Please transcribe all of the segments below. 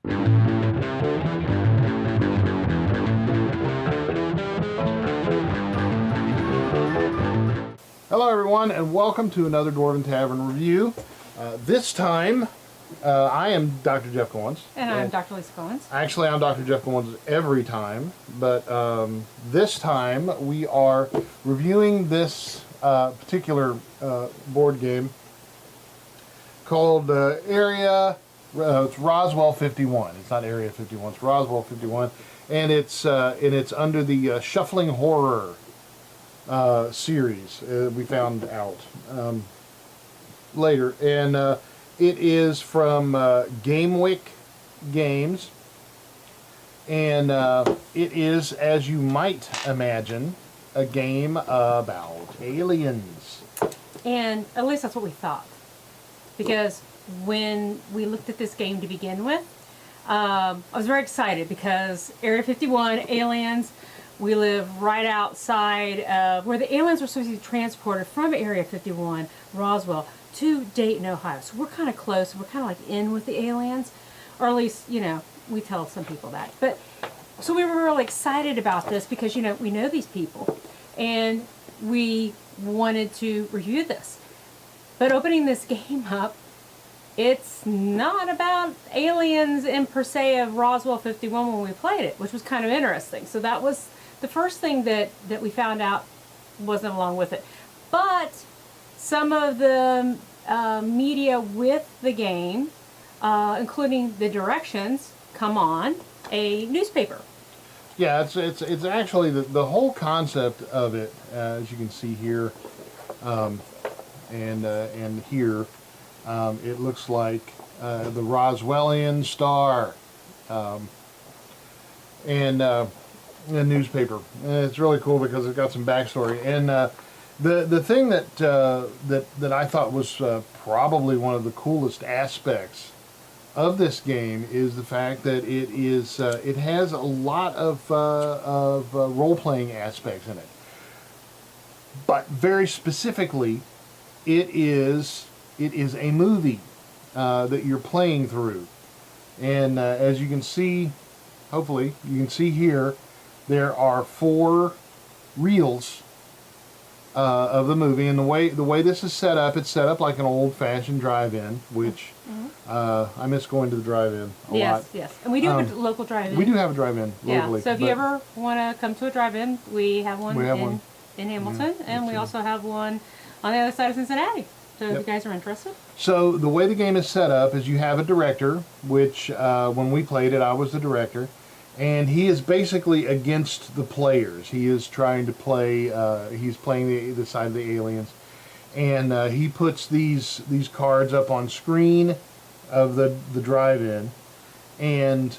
Hello everyone, and welcome to another Dwarven Tavern review. This time, I am Dr. Jeff Goins. And I'm Dr. Lisa Goins. Actually, I'm Dr. Jeff Goins every time, but this time we are reviewing this particular board game called it's Roswell 51. It's not Area 51, it's Roswell 51, and it's under the Shuffling Horror series we found out later, and it is from Gamewick Games, and it is, as you might imagine, a game about aliens. And at least that's what we thought, because when we looked at this game to begin with, I was very excited because Area 51, aliens. We live right outside of where the aliens were supposed to be transported from Area 51, Roswell, to Dayton, Ohio. So we're kind of close. We're kind of like in with the aliens, or at least, you know, we tell some people that. But so we were really excited about this because, you know, we know these people, and we wanted to review this. But opening this game up, it's not about aliens in per se of Roswell 51 when we played it, which was kind of interesting. So that was the first thing that we found out wasn't along with it. But some of the media with the game, including the directions, come on a newspaper. Yeah, it's actually the whole concept of it, as you can see here, and here, it looks like the Roswellian Star, and a newspaper. And it's really cool because it's got some backstory. And the thing that I thought was probably one of the coolest aspects of this game is the fact that it has a lot of role-playing aspects in it. But very specifically, it is a movie that you're playing through. And as you can see, hopefully you can see here, there are 4 reels of the movie, and the way this is set up, it's set up like an old-fashioned drive-in, which I miss going to the drive-in a lot. Yes, and we do have a local drive-in. We do have a drive-in locally. Yeah, so if you ever want to come to a drive-in, we have one in Hamilton, and we also have one on the other side of Cincinnati. So if you guys are interested. So the way the game is set up is you have a director, which when we played it, I was the director. And he is basically against the players. He is trying to play, he's playing the side of the aliens. And he puts these cards up on screen of the drive-in. And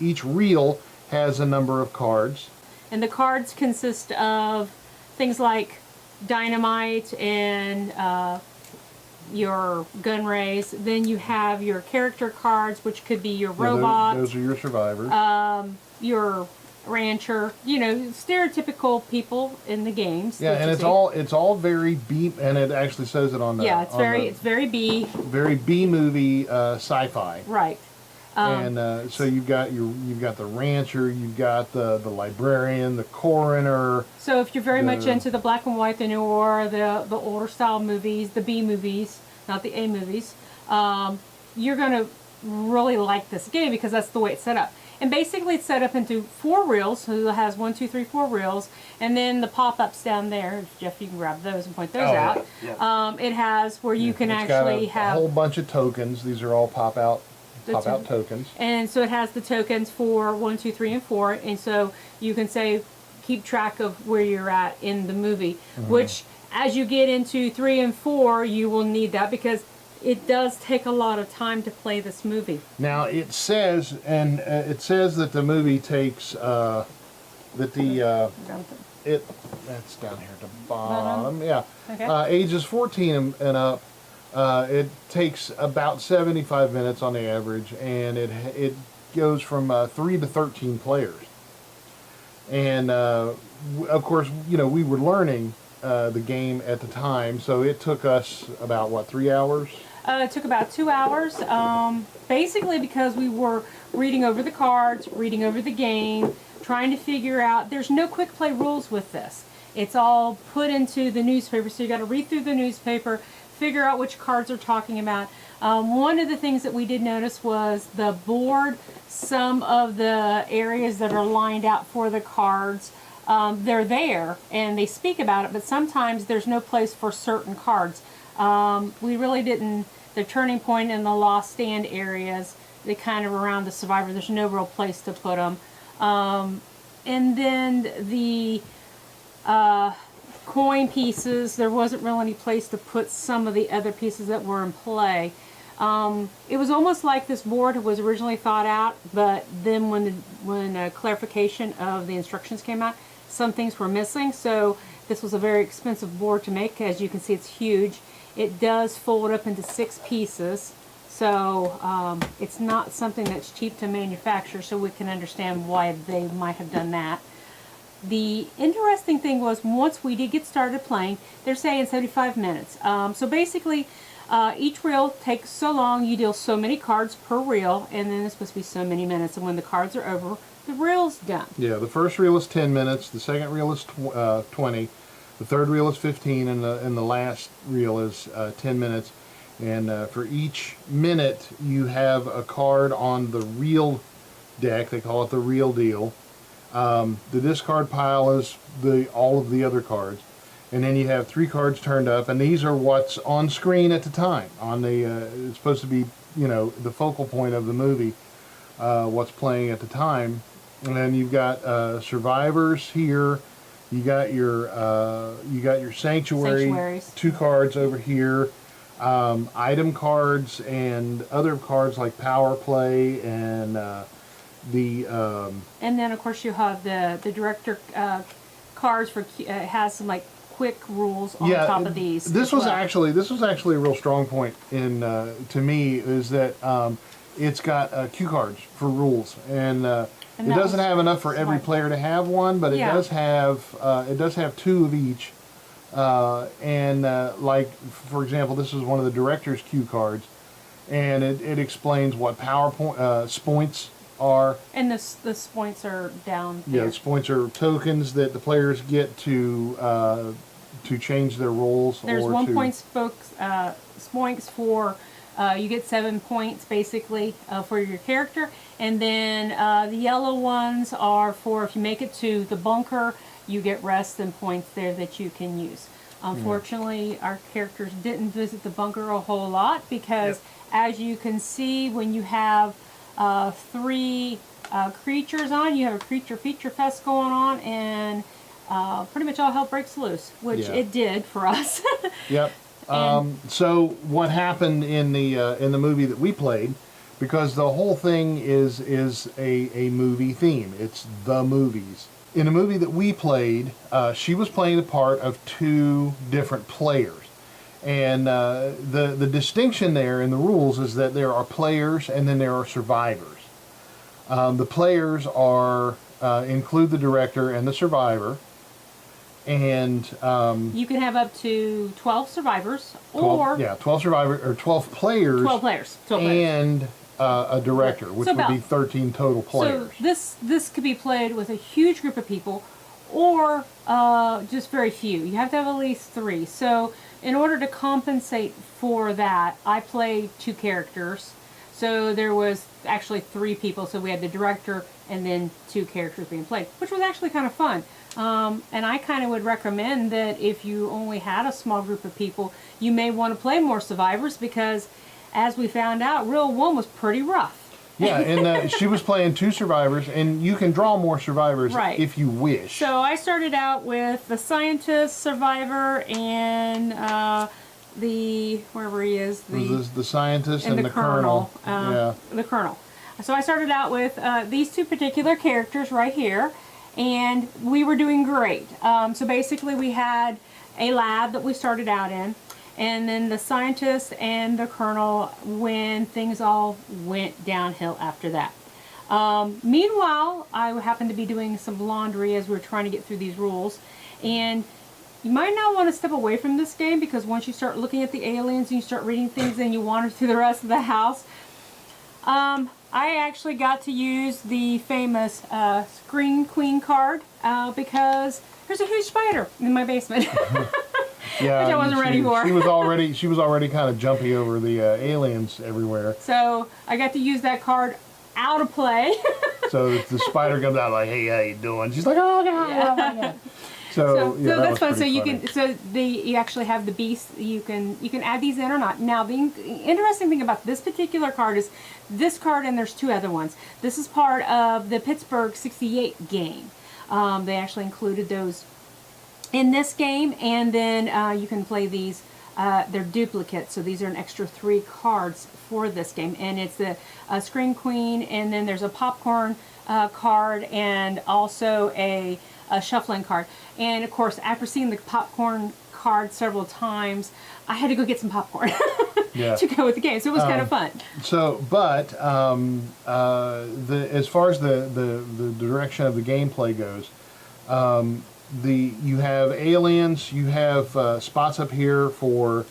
each reel has a number of cards. And the cards consist of things like dynamite and your gun rays. Then you have your character cards, which could be your robot. Those are your survivors. Your rancher. You know, stereotypical people in the games. Yeah, and it's all very B, and it actually says it on the. Yeah, it's very B. Very B movie sci-fi. Right. And so you've got the rancher, you've got the librarian, the coroner. So if you're very much into the black and white, the noir, the older style movies, the B movies, not the A movies, you're going to really like this game because that's the way it's set up. And basically it's set up into 4 reels, so it has 1, 2, 3, 4 reels, and then the pop-ups down there. Jeff, you can grab those and point those out. Yeah. It has where you can actually have a whole bunch of tokens. These are all pop-out tokens. And so it has the tokens for 1, 2, 3, and 4, and so you can say, keep track of where you're at in the movie, which as you get into 3 and 4, you will need that because it does take a lot of time to play this movie. Now it says, that the movie takes, that's down here at the bottom, yeah. Okay. Ages 14 and up. It takes about 75 minutes on the average, and it goes from 3 to 13 players. And of course, you know, we were learning the game at the time, so it took us about, what, 3 hours? It took about 2 hours, basically because we were reading over the cards, reading over the game, trying to figure out, there's no quick play rules with this. It's all put into the newspaper, so you got to read through the newspaper, figure out which cards they're talking about. One of the things that we did notice was the board, some of the areas that are lined out for the cards, they're there and they speak about it, but sometimes there's no place for certain cards. We really didn't, the turning point and the lost stand areas, they kind of around the survivor, there's no real place to put them. And then the coin pieces, there wasn't really any place to put some of the other pieces that were in play. It was almost like this board was originally thought out, but then when clarification of the instructions came out, some things were missing. So this was a very expensive board to make. As you can see, it's huge. It does fold up into 6 pieces, so it's not something that's cheap to manufacture, so we can understand why they might have done that. The interesting thing was, once we did get started playing, they're saying 75 minutes. So basically, each reel takes so long, you deal so many cards per reel, and then it's supposed to be so many minutes, and when the cards are over, the reel's done. Yeah, the first reel is 10 minutes, the second reel is 20, the third reel is 15, and the last reel is 10 minutes. And for each minute, you have a card on the reel deck. They call it the reel deal. The discard pile is all of the other cards. And then you have 3 cards turned up, and these are what's on screen at the time. On the it's supposed to be, the focal point of the movie, what's playing at the time. And then you've got survivors here. You got your sanctuaries. 2 cards over here. Item cards and other cards like power play and and then of course you have the director cards for has some like quick rules on top of these. This was actually a real strong point in to me, is that it's got cue cards for rules, and it doesn't have enough for every player to have one, but it does have 2 of each. Like, for example, this is one of the director's cue cards, and it explains what spoints are. And the spoints are down there. Yeah, the spoints are tokens that the players get to change their roles. There's 1 point spoints for, you get 7 points basically for your character, and then the yellow ones are for if you make it to the bunker, you get rest and points there that you can use. Unfortunately, our characters didn't visit the bunker a whole lot because, as you can see, when you have 3 creatures on, you have a creature feature fest going on, and pretty much all hell breaks loose, which it did for us. Yep. So what happened in the movie that we played, because the whole thing is a movie theme. It's the movies. In the movie that we played, she was playing the part of 2 different players. And the distinction there in the rules is that there are players and then there are survivors. The players include the director and the survivor. And you can have up to 12 survivors, 12 survivors, or 12 players. 12 players. And a director, which would be 13 total players. So this could be played with a huge group of people, or just very few. You have to have at least 3. So in order to compensate for that, I played 2 characters. So there was actually 3 people. So we had the director and then 2 characters being played, which was actually kind of fun. And I kind of would recommend that if you only had a small group of people, you may want to play more survivors, because as we found out, Reel 1 was pretty rough. Yeah, and she was playing 2 survivors, and you can draw more survivors if you wish. So I started out with the scientist, survivor, and wherever he is, the scientist and the colonel. The colonel. So I started out with these 2 particular characters right here, and we were doing great. So basically we had a lab that we started out in, and then the scientist and the colonel when things all went downhill after that. Meanwhile, I happened to be doing some laundry as we were trying to get through these rules, and you might not want to step away from this game, because once you start looking at the aliens and you start reading things and you wander through the rest of the house. I actually got to use the famous Screen Queen card because there's a huge spider in my basement. Yeah, which I wasn't ready for. She was already kind of jumpy over the aliens everywhere. So I got to use that card out of play. So the spider comes out like, "Hey, how you doing?" She's like, "Oh God, oh my God." So yeah, so that's fun. So you funny. you actually have the beasts. You can add these in or not. Now the interesting thing about this particular card is this card, and there's two other ones. This is part of the Pittsburgh '68 game. They actually included those in this game, and then you can play these. They're duplicates, so these are an extra 3 cards for this game, and it's the Screen Queen, and then there's a popcorn card, and also a shuffling card. And of course, after seeing the popcorn card several times, I had to go get some popcorn to go with the game. So it was kind of fun. So, but as far as the direction of the gameplay goes, you have aliens. You have spots up here for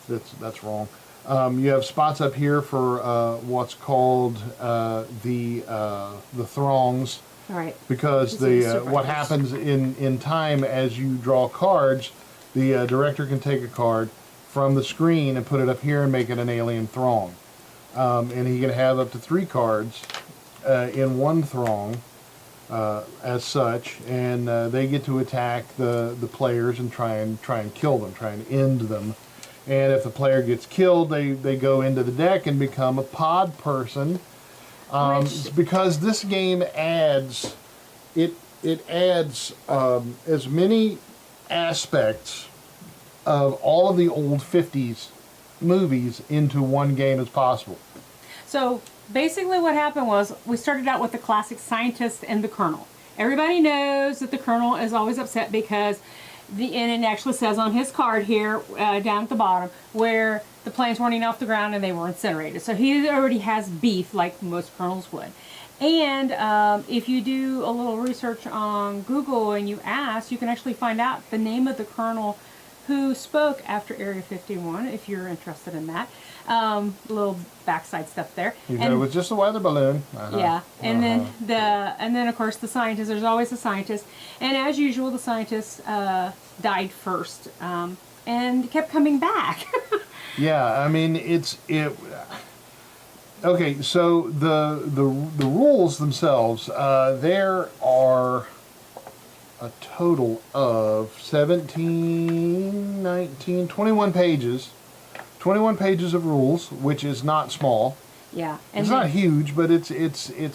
that's wrong. You have spots up here for what's called the throngs. Right. Because what happens in time as you draw cards, the director can take a card from the screen and put it up here and make it an alien throng. And he can have up to 3 cards in one throng as such, and they get to attack the players and try and kill them, try and end them. And if the player gets killed, they go into the deck and become a pod person. Because this game adds, it adds as many aspects of all of the old 50s movies into one game as possible. So basically what happened was we started out with the classic scientist and the colonel. Everybody knows that the colonel is always upset because and it actually says on his card here down at the bottom where the planes weren't off the ground and they were incinerated. So he already has beef like most colonels would. And if you do a little research on Google and you ask, you can actually find out the name of the colonel who spoke after Area 51, if you're interested in that. A little backside stuff there. It was just a weather balloon. Yeah, and then of course the scientist. There's always a scientist, and as usual, the scientist died first and kept coming back. Yeah, I mean okay, so the rules themselves, there are a total of 17, 19, 21 pages. 21 pages of rules, which is not small. Yeah. And it's not huge, but it's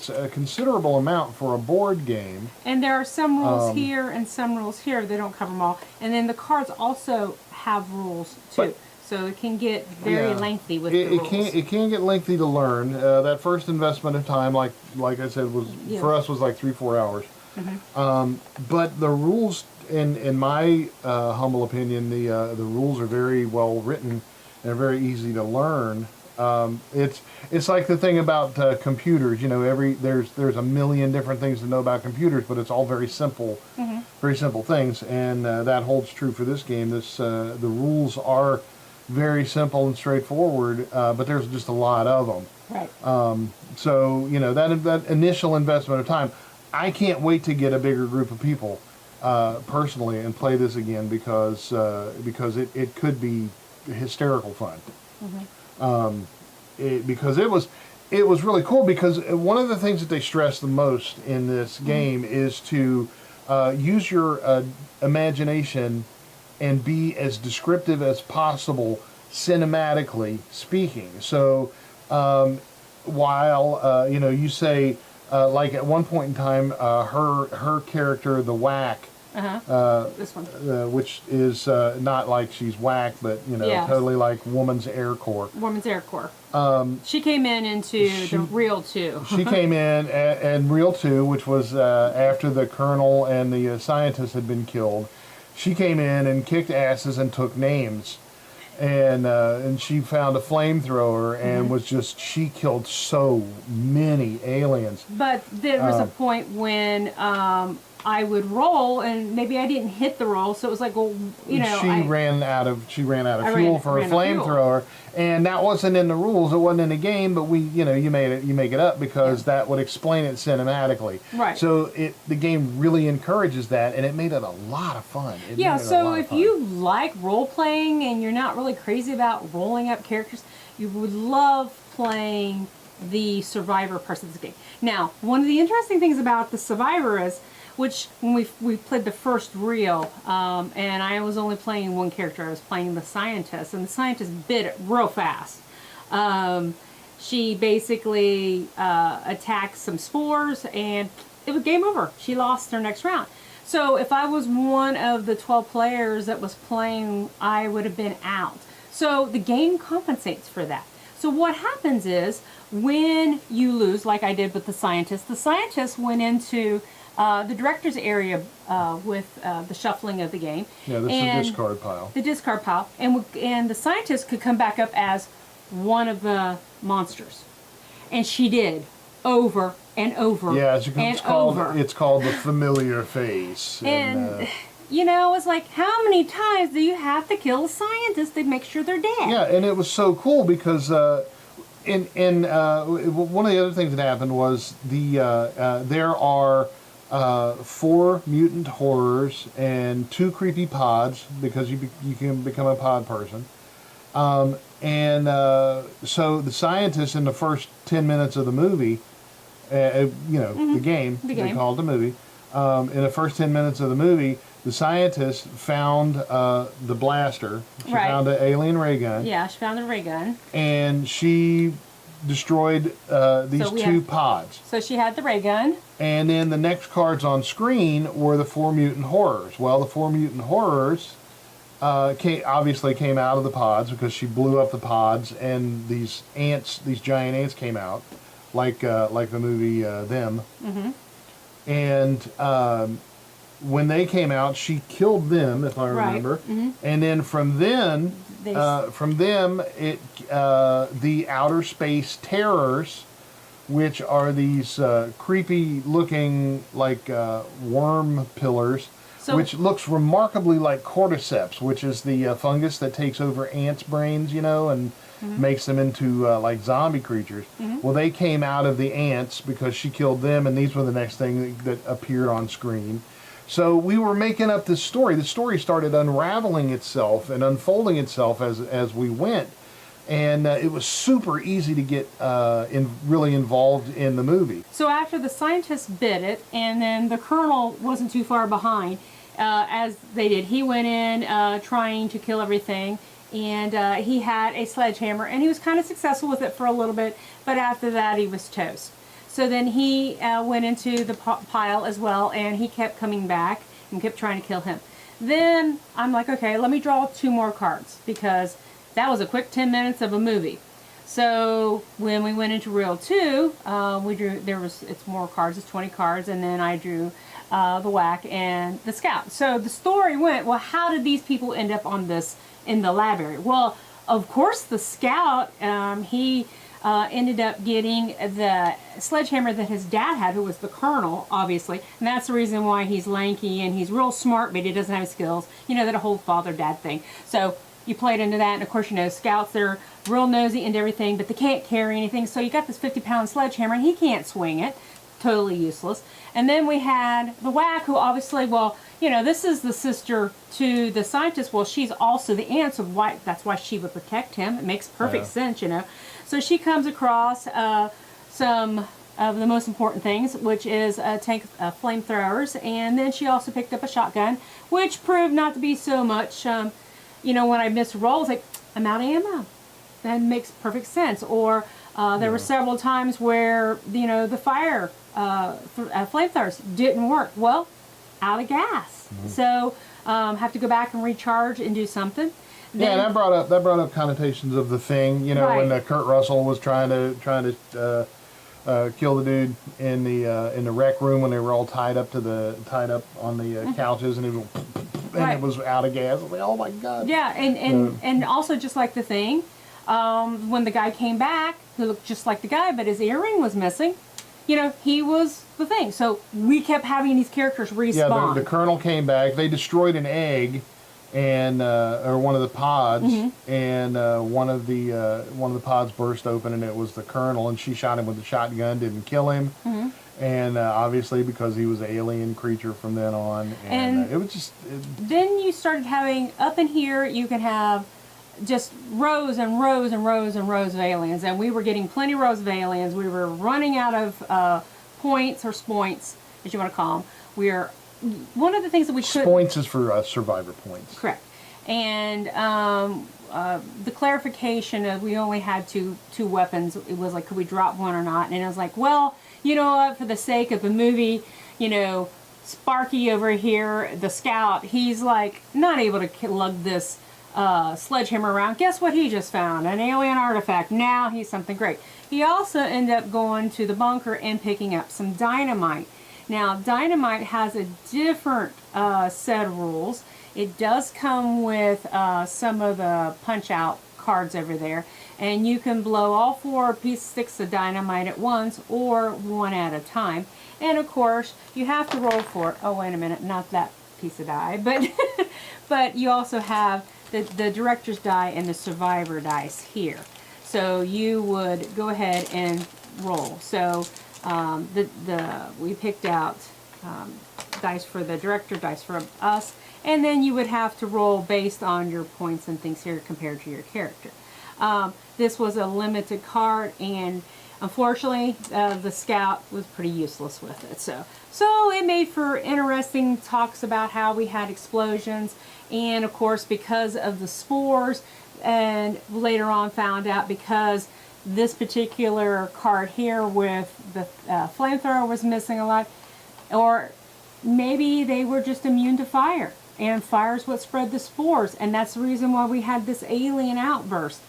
a considerable amount for a board game. And there are some rules here and some rules here. They don't cover them all. And then the cards also have rules too. So it can get very lengthy with the rules. It can get lengthy to learn. That first investment of time, like I said, was for us was like 3-4 hours. Mm-hmm. But the rules, in my humble opinion, the rules are very well written. They're very easy to learn. It's like the thing about computers. You know, there's a million different things to know about computers, but it's all very simple, very simple things, and that holds true for this game. The rules are very simple and straightforward, but there's just a lot of them. Right. So you know that initial investment of time. I can't wait to get a bigger group of people personally and play this again because it could be hysterical fun. Because it was really cool, because one of the things that they stress the most in this game is to use your imagination and be as descriptive as possible cinematically speaking. So while you say like at one point in time her character, the whack, this one, which is not like she's whack, but totally like Woman's Air Corps. Woman's Air Corps. She came into the Real 2. She came in and Real 2, which was after the colonel and the scientist had been killed. She came in and kicked asses and took names, and she found a flamethrower and she killed so many aliens. But there was a point when I would roll, and maybe I didn't hit the roll, so it was like, well, you know, she ran out of fuel for a flamethrower, and that wasn't in the rules. It wasn't in the game, but you make it up because that would explain it cinematically. Right. So the game really encourages that, and it made it a lot of fun. So if you like role playing and you're not really crazy about rolling up characters, you would love playing the Survivor parts of this game. Now, one of the interesting things about the Survivor is, which when we played the first reel, and I was only playing one character, I was playing the scientist, and the scientist bit it real fast. She basically attacked some spores, and it was game over. She lost her next round. So if I was one of the 12 players that was playing, I would have been out. So the game compensates for that. So what happens is, when you lose, like I did with the scientist went into the director's area with the shuffling of the game. Yeah, this is the discard pile. The discard pile. And the scientist could come back up as one of the monsters. And she did, over and over it's called the familiar face. And you know, it's like, how many times do you have to kill a scientist to make sure they're dead? Yeah, and it was so cool because one of the other things that happened was there are 4 mutant horrors and 2 creepy pods, because you can become a pod person. So the scientist in the first 10 minutes of the movie, the game, they call it the movie. In the first 10 minutes of the movie, the scientist found the blaster. She found an alien ray gun. Yeah, she found the ray gun. And she destroyed these 2 pods. So she had the ray gun. And then the next cards on screen were the 4 mutant horrors. Well, the 4 mutant horrors obviously came out of the pods because she blew up the pods, and these giant ants came out, like the movie Them. Mm-hmm. And when they came out, she killed them, if I remember. Right. Mm-hmm. And then from them, the outer space terrors, which are these creepy-looking, like worm pillars, which looks remarkably like cordyceps, which is the fungus that takes over ants' brains, and makes them into like zombie creatures. Mm-hmm. Well, they came out of the ants because she killed them, and these were the next thing that appeared on screen. So we were making up this story. The story started unraveling itself and unfolding itself as we went. And it was super easy to get really involved in the movie. So after the scientist bit it, and then the colonel wasn't too far behind, as they did. He went in trying to kill everything, and he had a sledgehammer, and he was kind of successful with it for a little bit, but after that he was toast. So then he went into the pile as well, and he kept coming back and kept trying to kill him. Then I'm like, okay, let me draw 2 more cards, because that was a quick 10 minutes of a movie. So when we went into reel 2, we drew, it's more cards, it's 20 cards, and then I drew the whack and the scout. So the story went, well, how did these people end up on this in the lab area? Well, of course the scout, he ended up getting the sledgehammer that his dad had, who was the colonel, obviously, and that's the reason why he's lanky and he's real smart, but he doesn't have skills. That whole father-dad thing. So you played into that, and of course, scouts, they're real nosy into everything, but they can't carry anything, so you got this 50-pound sledgehammer, and he can't swing it. Totally useless. And then we had the whack, who obviously, well, this is the sister to the scientist. Well, she's also the aunt, so that's why she would protect him. It makes perfect sense, So she comes across some of the most important things, which is a tank of flamethrowers, and then she also picked up a shotgun, which proved not to be so much. When I missed rolls, like, I'm out of ammo. That makes perfect sense. Or there were several times where, the fire flamethrowers didn't work. Well, out of gas. Mm-hmm. So have to go back and recharge and do something. Then, that brought up connotations of The Thing. When Kurt Russell was trying to kill the dude in the rec room when they were all tied up on the couches, and it was out of gas. I was like, oh my god. Yeah, and also just like The Thing, when the guy came back, who looked just like the guy, but his earring was missing. he was the thing. So we kept having these characters respawn. Yeah, the Colonel came back. They destroyed an egg, and or one of the pods, and one of the pods burst open, and it was the Colonel, and she shot him with a shotgun, didn't kill him, and obviously because he was an alien creature from then on, and it was just. Then you started having up in here. You can have just rows and rows and rows and rows of aliens, and we were getting plenty of rows of aliens. We were running out of points or spoints, as you want to call them. One of the things that we could... Points is for survivor points. Correct. And the clarification of we only had two weapons. It was like, could we drop one or not? And I was like, well, you know what, for the sake of the movie, Sparky over here, the scout, he's like not able to lug this sledgehammer around. Guess what he just found? An alien artifact. Now he's something great. He also ended up going to the bunker and picking up some dynamite. Now dynamite has a different set of rules. It does come with some of the punch out cards over there, and you can blow all 4 sticks of dynamite at once or one at a time. And of course you have to roll for, oh wait a minute, not that piece of die, but but you also have the director's die and the survivor dice here. So you would go ahead and roll. So we picked out dice for the director, dice for us, and then you would have to roll based on your points and things here compared to your character. This was a limited card, and unfortunately the scout was pretty useless with it. So it made for interesting talks about how we had explosions, and of course because of the spores, and later on found out because this particular card here with the flamethrower was missing a lot, or maybe they were just immune to fire, and fire is what spread the spores, and that's the reason why we had this alien outburst.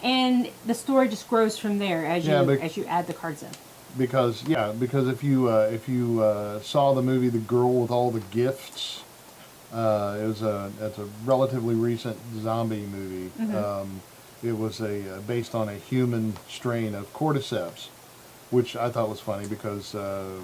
And the story just grows from there as you add the cards in. Because if you saw the movie The Girl with All the Gifts, it's a relatively recent zombie movie. It was based on a human strain of cordyceps, which I thought was funny because the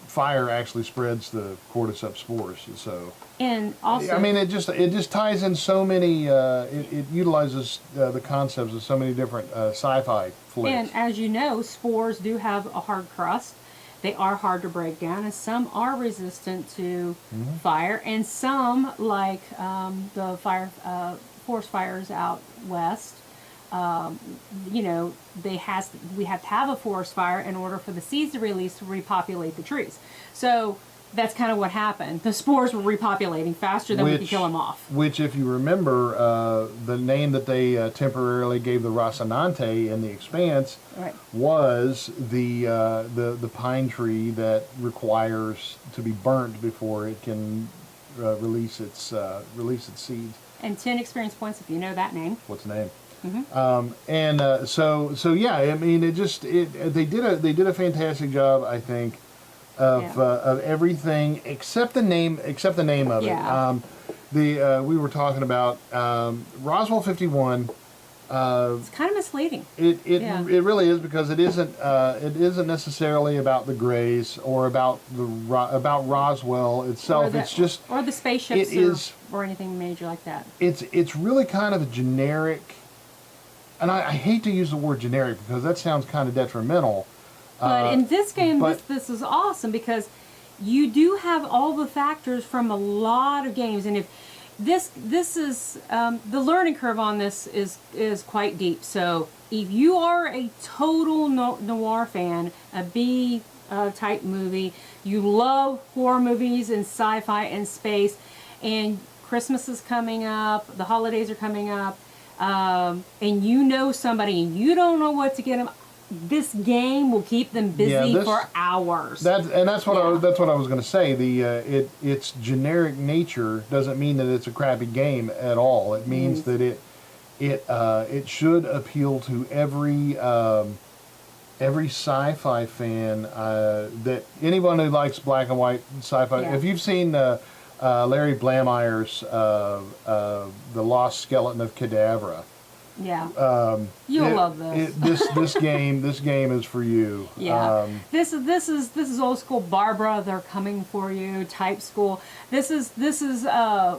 fire actually spreads the cordyceps spores. So, and also, I mean, it just ties in so many. It utilizes the concepts of so many different sci-fi flicks. And as you know, spores do have a hard crust. They are hard to break down, and some are resistant to fire, and some, like the forest fires out west, we have to have a forest fire in order for the seeds to release to repopulate the trees. So that's kind of what happened. The spores were repopulating faster than we could kill them off. Which, if you remember, the name that they temporarily gave the Rocinante in The Expanse was the pine tree that requires to be burnt before it can release its seeds. And 10 experience points if you know that name. What's the name? So yeah, I mean, they did a fantastic job, I think, of everything except the name of it. We were talking about Roswell 51. It's kind of misleading. It really is, because it isn't necessarily about the Greys or about Roswell itself. Or the spaceships or anything major like that. It's really kind of a generic. And I hate to use the word generic because that sounds kind of detrimental. But in this game, this is awesome because you do have all the factors from a lot of games, and if this is the learning curve on this is quite deep. So if you are a total noir fan, a B type movie, you love horror movies and sci-fi and space, and Christmas is coming up, the holidays are coming up. And you know somebody and you don't know what to get them, this game will keep them busy for hours. That's what I was going to say. Its generic nature doesn't mean that it's a crappy game at all. It means that it should appeal to every sci-fi fan, that anyone who likes black and white sci-fi. If you've seen Larry Blameyer's The Lost Skeleton of Cadavra, Yeah. You'll love this. This game is for you. Yeah. This is old school Barbara, they're coming for you type school. This is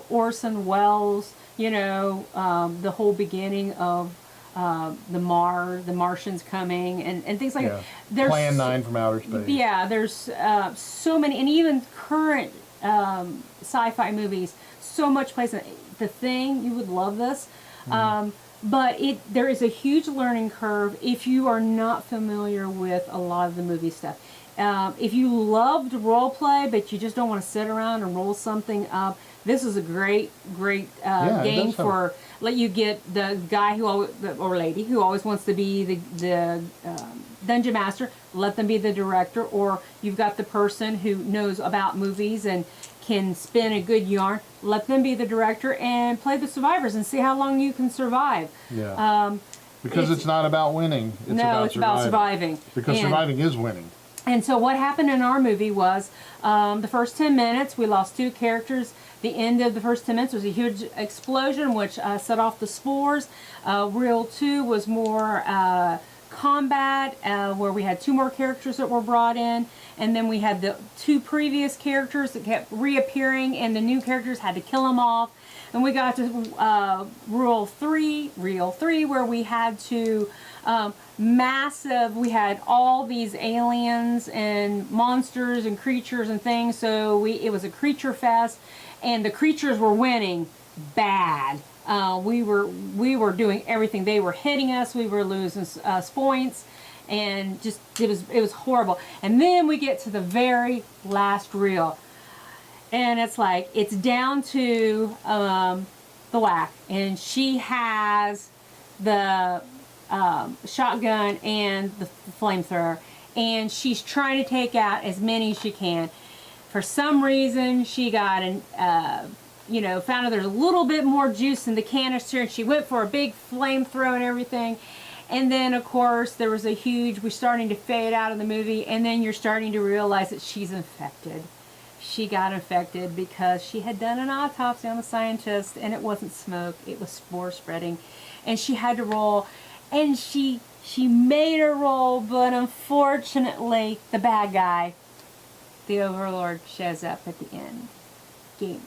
Orson Welles, the whole beginning of the Martians coming and things like that. There's Plan 9 from outer space. Yeah, there's so many, and even current sci-fi movies, so much place in The Thing. You would love this. But there is a huge learning curve if you are not familiar with a lot of the movie stuff. If you loved role play, but you just don't want to sit around and roll something up, this is a great game for. Let you get the guy or lady who always wants to be the dungeon master. Let them be the director, or you've got the person who knows about movies and can spin a good yarn. Let them be the director and play the survivors and see how long you can survive. Yeah. Because it's not about winning. It's about surviving. Because surviving is winning. And so what happened in our movie was the first 10 minutes, we lost 2 characters. The end of the first 10 minutes was a huge explosion, which set off the spores. Reel 2 was more combat, where we had 2 more characters that were brought in. And then we had the 2 previous characters that kept reappearing, and the new characters had to kill them off. And we got to Reel 3, where we had to we had all these aliens and monsters and creatures and things. So it was a creature fest, and the creatures were winning bad. We were doing everything. They were hitting us. We were losing points. And just it was horrible. And then we get to the very last reel, and it's like it's down to the whack, and she has the shotgun and the flamethrower, and she's trying to take out as many as she can. For some reason, she got found out there's a little bit more juice in the canister, and she went for a big flamethrower and everything. And then, of course, we're starting to fade out of the movie, and then you're starting to realize that she's infected. She got infected because she had done an autopsy on the scientist, and it wasn't smoke, it was spore spreading. And she had to roll, and she made her roll, but unfortunately, the bad guy, the Overlord, shows up at the end. Game.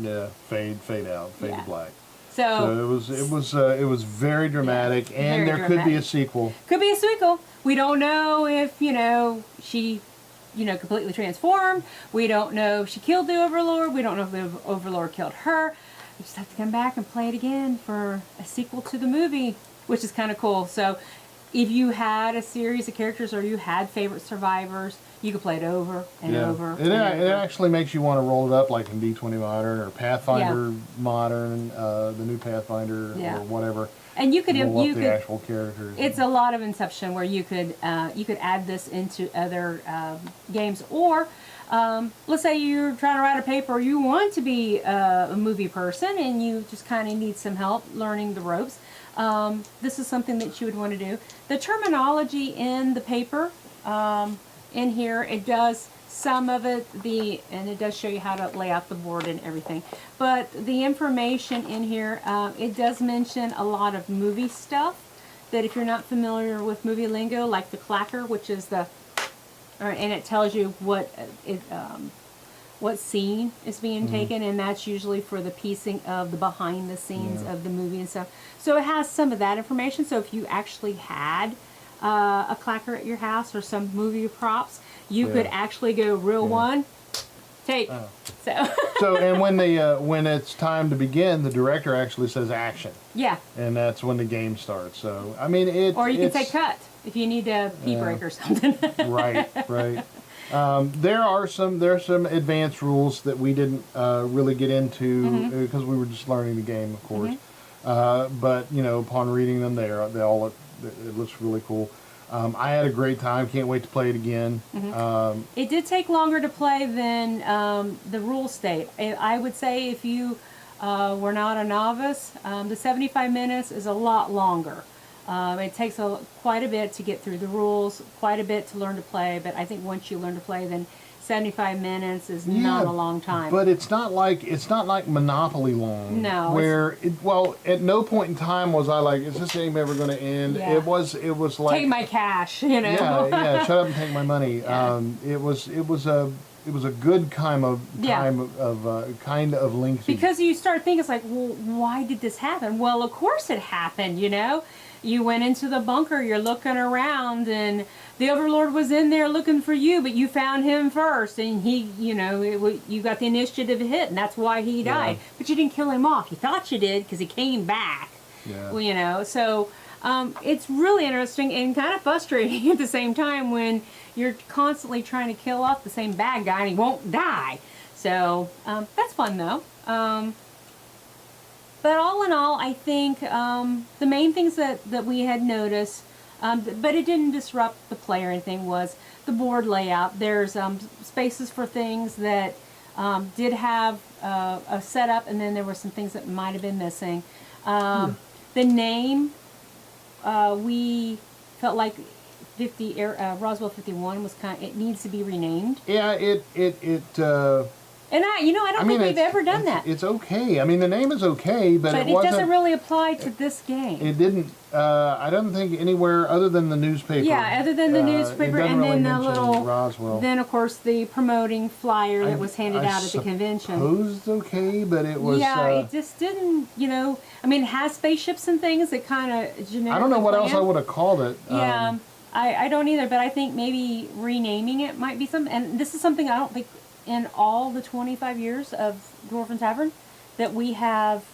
Yeah, fade out, fade to black. So it was very dramatic, and there could be a sequel. Could be a sequel. We don't know if she completely transformed. We don't know if she killed the Overlord. We don't know if the Overlord killed her. We just have to come back and play it again for a sequel to the movie, which is kind of cool. So if you had a series of characters or you had favorite survivors, you could play it over and over. It actually makes you want to roll it up like in D20 Modern or Pathfinder Modern, the new Pathfinder or whatever. And you could the actual characters. It's a lot of Inception where you could add this into other games, or let's say you're trying to write a paper, you want to be a movie person, and you just kind of need some help learning the ropes. This is something that you would want to do. The terminology in the paper. In here, it does some of it, and it does show you how to lay out the board and everything. But the information in here, it does mention a lot of movie stuff that if you're not familiar with movie lingo, like the clacker, which is and it tells you what scene is being taken, and that's usually for the piecing of the behind the scenes of the movie and stuff. So it has some of that information. So if you actually had a clacker at your house or some movie props, you could actually go reel 1, take. So and when it's time to begin, the director actually says action. Yeah. And that's when the game starts. So I mean or you can say cut if you need a pee break or something. Right. There are some advanced rules that we didn't really get into because we were just learning the game, of course. But upon reading them, it looks really cool. I had a great time. Can't wait to play it again. It did take longer to play than the rule state. I would say if you were not a novice, the 75 minutes is a lot longer. It takes quite a bit to get through the rules, quite a bit to learn to play, but I think once you learn to play, then 75 minutes is not a long time. But it's not like Monopoly long. No. Where at no point in time was I like, is this game ever going to end? Yeah. It was like, take my cash, you know. Yeah, shut up and take my money. Yeah. It was a good kind of lengthy. Because you start thinking, it's like, well, why did this happen? Well, of course it happened, you know. You went into the bunker, you're looking around, and the Overlord was in there looking for you, but you found him first, and he, you know, you got the initiative hit, and that's why he died. Yeah. But you didn't kill him off. You thought you did because he came back. Yeah. Well, you know, so it's really interesting and kind of frustrating at the same time when you're constantly trying to kill off the same bad guy and he won't die. So that's fun though. But all in all, I think the main things that we had noticed, but it didn't disrupt the play or anything, was the board layout. There's spaces for things that did have a setup, and then there were some things that might have been missing. The name, we felt like Roswell 51 was it needs to be renamed. Yeah, And I don't think we've ever done that. It's okay. I mean, the name is okay, but it wasn't. It doesn't really apply to this game. It didn't. I don't think anywhere other than the newspaper. Yeah, other than the newspaper, and really then the little. Roswell. Then of course the promoting flyer that was handed out at the convention. I suppose it's okay, but it was. Yeah, it just didn't. You know, I mean, it has spaceships and things that kind of generic. I don't know what else I would have called it. Yeah, I don't either, but I think maybe renaming it might be something. And this is something I don't think in all the 25 years of Dwarven Tavern that we have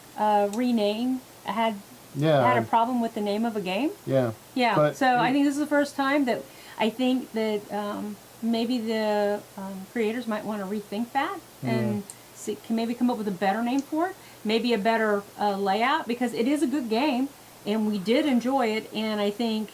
renamed had a problem with the name of a game. Yeah. Yeah. But so I think this is the first time that I think that maybe the creators might want to rethink that and can maybe come up with a better name for it, maybe a better layout, because it is a good game and we did enjoy it, and I think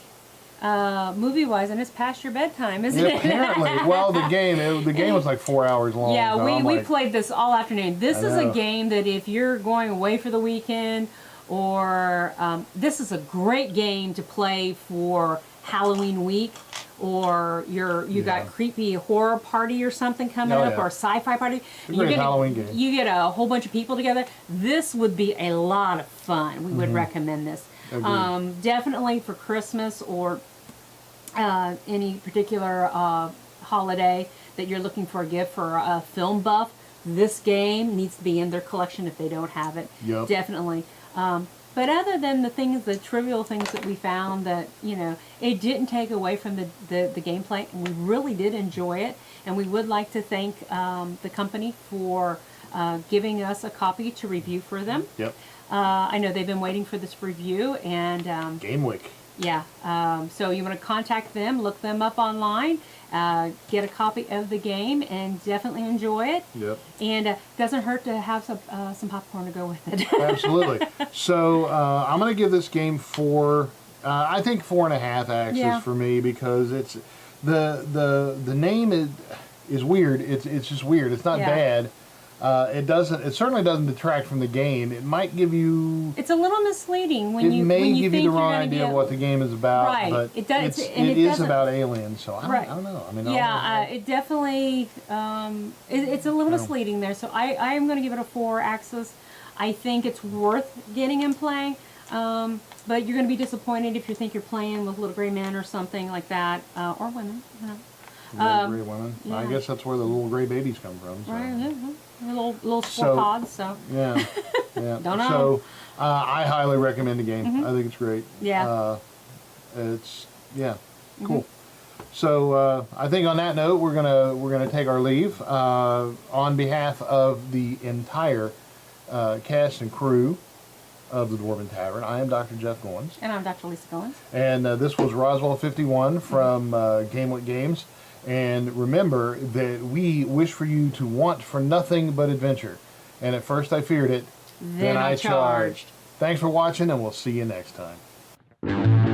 movie-wise, and it's past your bedtime, isn't it? Apparently. Well, the game was like 4 hours long. Yeah, so we played this all afternoon. This is a game that if you're going away for the weekend, or this is a great game to play for Halloween week, or you got creepy horror party or something coming up, or a sci-fi party. Halloween game. You get a whole bunch of people together. This would be a lot of fun. We would recommend this. Definitely for Christmas or any particular holiday that you're looking for a gift for a film buff. This game needs to be in their collection if they don't have it. Yep. Definitely. But other than the trivial things that we found, that, you know, it didn't take away from the gameplay, and we really did enjoy it. And we would like to thank the company for giving us a copy to review for them. Yep. I know they've been waiting for this review, and Game Week. Yeah. So you want to contact them, look them up online, get a copy of the game, and definitely enjoy it. Yep. And doesn't hurt to have some popcorn to go with it. Absolutely. So I'm going to give this game I think 4.5 axes for me, because it's the name is weird. It's just weird. It's not bad. It certainly doesn't detract from the game. It might give you. It's a little misleading when you. It may give you the wrong idea of what the game is about. Right. But it does. it is about aliens. So I don't know. I mean. It definitely. It's a little misleading there. So I am going to give it a 4 axis. I think it's worth getting and playing. But you're going to be disappointed if you think you're playing with little gray men or something like that, or women. You know. Little gray women. Yeah. I guess that's where the little gray babies come from. So. Right. Yeah. Little spore pods, so. Yeah. Don't know. So, I highly recommend the game. I think it's great. Yeah. Cool. So, I think on that note, we're gonna take our leave. On behalf of the entire cast and crew of the Dwarven Tavern, I am Dr. Jeff Goins. And I'm Dr. Lisa Goins. And this was Roswell 51 from Game With Games. And remember that we wish for you to want for nothing but adventure. And at first I feared it, then I charged. Thanks for watching, and we'll see you next time.